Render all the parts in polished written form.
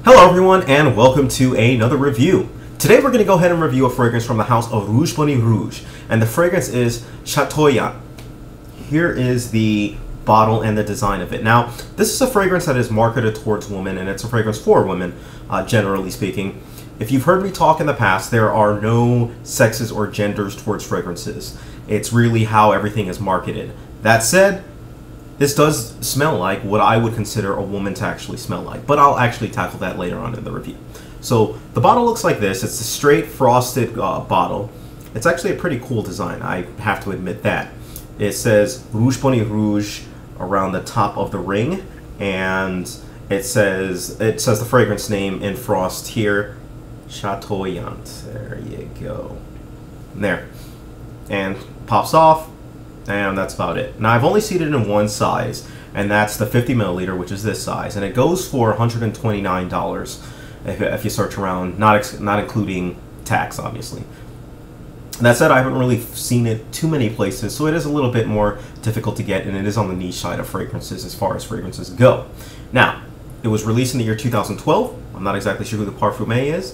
Hello everyone and welcome to another review. Today we're going to go ahead and review a fragrance from the house of Rouge, and the fragrance is Chatoyant. Here is the bottle and the design of it. Now, this is a fragrance that is marketed towards women, and it's a fragrance for women, generally speaking. If you've heard me talk in the past, there are no sexes or genders towards fragrances. It's really how everything is marketed. That said, this does smell like what I would consider a woman to actually smell like, but I'll actually tackle that later on in the review. So the bottle looks like this. It's a straight frosted bottle. It's actually a pretty cool design, I have to admit that. It says Rouge around the top of the ring, and it says the fragrance name in frost here, Chatoyant. There you go. There. And pops off. And that's about it. Now, I've only seen it in one size, and that's the 50 milliliter, which is this size, and it goes for $129 if you search around, not including tax, obviously. That said, I haven't really seen it too many places, so it is a little bit more difficult to get, and it is on the niche side of fragrances as far as fragrances go. Now, it was released in the year 2012. I'm not exactly sure who the parfumer is,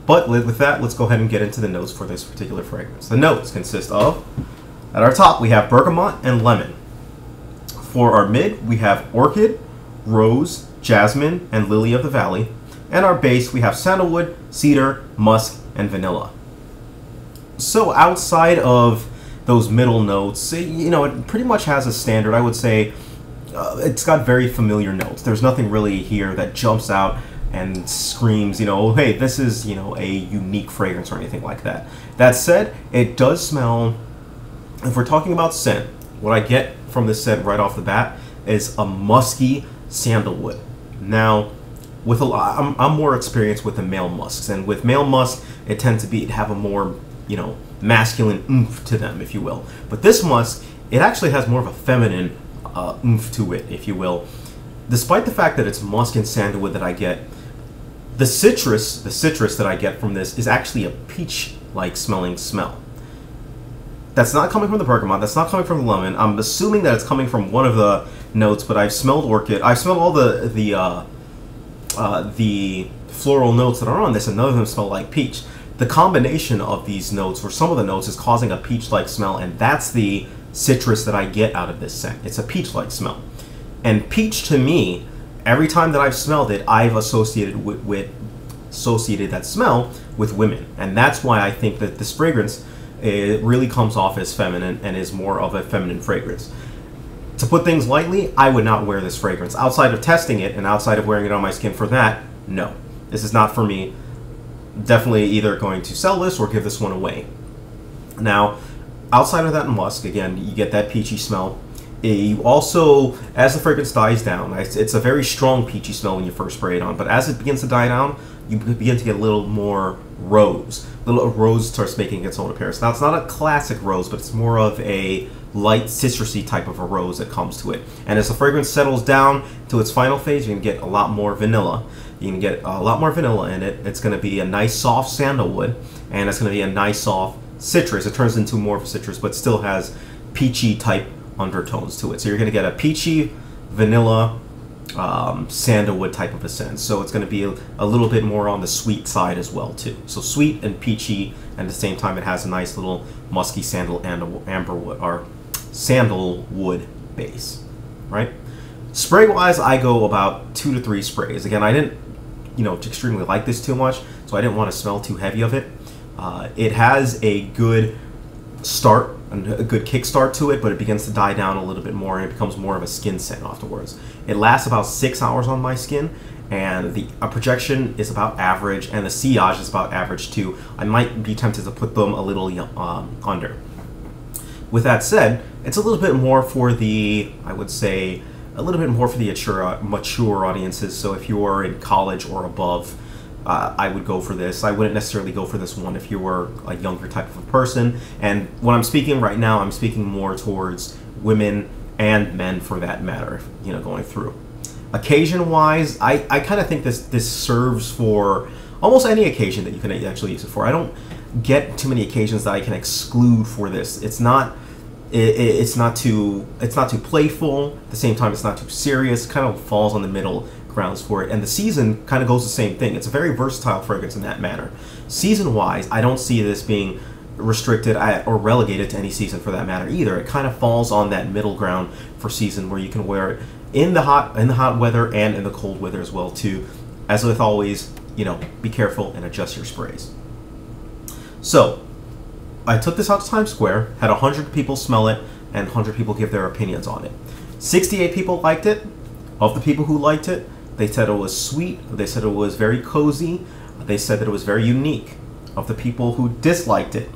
but with that, let's go ahead and get into the notes for this particular fragrance. The notes consist of, at our top, we have bergamot and lemon. For our mid, we have orchid, rose, jasmine, and lily of the valley. And our base, we have sandalwood, cedar, musk, and vanilla. So outside of those middle notes, it pretty much has a standard. I would say it's got very familiar notes. There's nothing really here that jumps out and screams, oh, hey, this is, a unique fragrance or anything like that. That said, it does smell. If we're talking about scent, what I get from this scent right off the bat is a musky sandalwood. Now, with I'm more experienced with the male musks, and with male musk, it tends to have a more, masculine oomph to them, if you will. But this musk, it actually has more of a feminine oomph to it, if you will. Despite the fact that it's musk and sandalwood that I get, the citrus that I get from this is actually a peach-like smelling smell. That's not coming from the bergamot. That's not coming from the lemon. I'm assuming that it's coming from one of the notes, but I've smelled orchid. I've smelled all the floral notes that are on this, and none of them smell like peach. The combination of these notes, or some of the notes, is causing a peach-like smell, and that's the citrus that I get out of this scent. It's a peach-like smell. And peach, to me, every time that I've smelled it, I've associated that smell with women. And that's why I think that this fragrance, it really comes off as feminine and is more of a feminine fragrance. To put things lightly, I would not wear this fragrance. Outside of testing it and outside of wearing it on my skin for that, no. This is not for me. Definitely either going to sell this or give this one away. Now, outside of that musk, again, you get that peachy smell. You also, as the fragrance dies down, it's a very strong peachy smell when you first spray it on, but as it begins to die down, you begin to get a little more rose. Little rose starts making its own appearance. Now, it's not a classic rose, but it's more of a light citrusy type of a rose that comes to it. And as the fragrance settles down to its final phase, you can get a lot more vanilla. You can get a lot more vanilla in it. It's going to be a nice soft sandalwood, and it's going to be a nice soft citrus. It turns into more of a citrus, but still has peachy type undertones to it. So you're going to get a peachy, vanilla, sandalwood type of a scent. So it's going to be a little bit more on the sweet side as well too. So sweet and peachy, and at the same time it has a nice little musky sandalwood base, right? Spray wise, I go about 2 to 3 sprays. Again, I didn't extremely like this too much, so I didn't want to smell too heavy of it. It has a good start and a good kickstart to it, but it begins to die down a little bit more, and it becomes more of a skin scent afterwards. It lasts about 6 hours on my skin, and the projection is about average, and the sillage is about average too. I might be tempted to put them a little under. With that said, it's a little bit more for the, I would say, a little bit more for the mature audiences. So if you are in college or above, I would go for this. I wouldn't necessarily go for this one if you were a younger type of a person. And when I'm speaking right now, I'm speaking more towards women and men for that matter, going through. Occasion-wise, I kind of think this serves for almost any occasion that you can actually use it for. I don't get too many occasions that I can exclude for this. It's not It's not too playful. At the same time, it's not too serious. It kind of falls on the middle grounds for it. And the season kind of goes the same thing. It's a very versatile fragrance in that manner. Season-wise, I don't see this being restricted or relegated to any season for that matter either. It kind of falls on that middle ground for season where you can wear it in the hot weather and in the cold weather as well too. As with always, you know, be careful and adjust your sprays. So I took this out to Times Square, had 100 people smell it, and 100 people give their opinions on it. 68 people liked it. Of the people who liked it, they said it was sweet, they said it was very cozy, they said that it was very unique. Of the people who disliked it,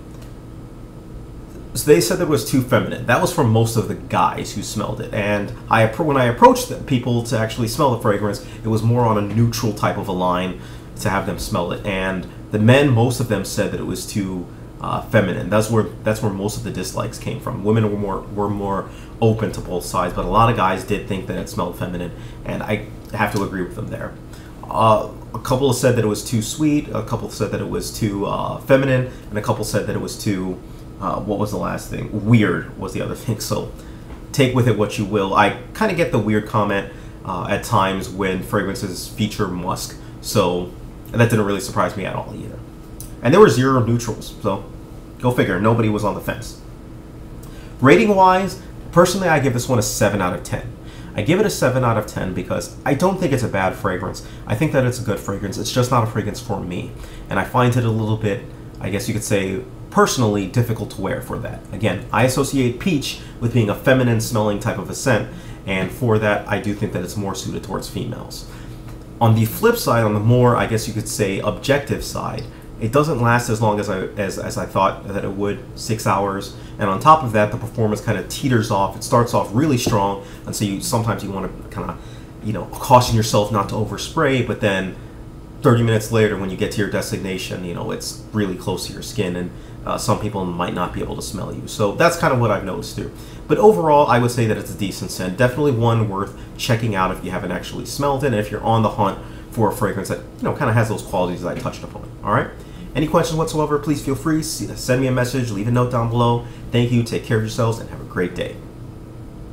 they said that it was too feminine. That was from most of the guys who smelled it. And when I approached people to actually smell the fragrance, it was more on a neutral type of a line to have them smell it. And the men, most of them said that it was too feminine. That's where most of the dislikes came from. Women were more open to both sides, but a lot of guys did think that it smelled feminine, and I have to agree with them there. A couple said that it was too sweet, a couple said that it was too feminine, and a couple said that it was too, what was the last thing? Weird was the other thing. So take with it what you will. I kind of get the weird comment at times when fragrances feature musk, so that didn't really surprise me at all either. And there were 0 neutrals, so go figure. Nobody was on the fence. Rating-wise, personally, I give this one a 7 out of 10. I give it a 7 out of 10 because I don't think it's a bad fragrance. I think that it's a good fragrance. It's just not a fragrance for me. And I find it a little bit, I guess you could say, personally difficult to wear for that. Again, I associate peach with being a feminine smelling type of a scent, and for that, I do think that it's more suited towards females. On the flip side, on the more, I guess you could say, objective side, it doesn't last as long as I thought that it would, 6 hours. And on top of that, the performance kind of teeters off. It starts off really strong, and so sometimes you want to kind of, you know, caution yourself not to overspray, but then 30 minutes later when you get to your destination, you know, it's really close to your skin, and some people might not be able to smell you. So that's kind of what I've noticed too. But overall, I would say that it's a decent scent. Definitely one worth checking out if you haven't actually smelled it, and if you're on the hunt for a fragrance that, you know, kind of has those qualities that I touched upon. All right? Any questions whatsoever, please feel free, send me a message, leave a note down below. Thank you, take care of yourselves, and have a great day.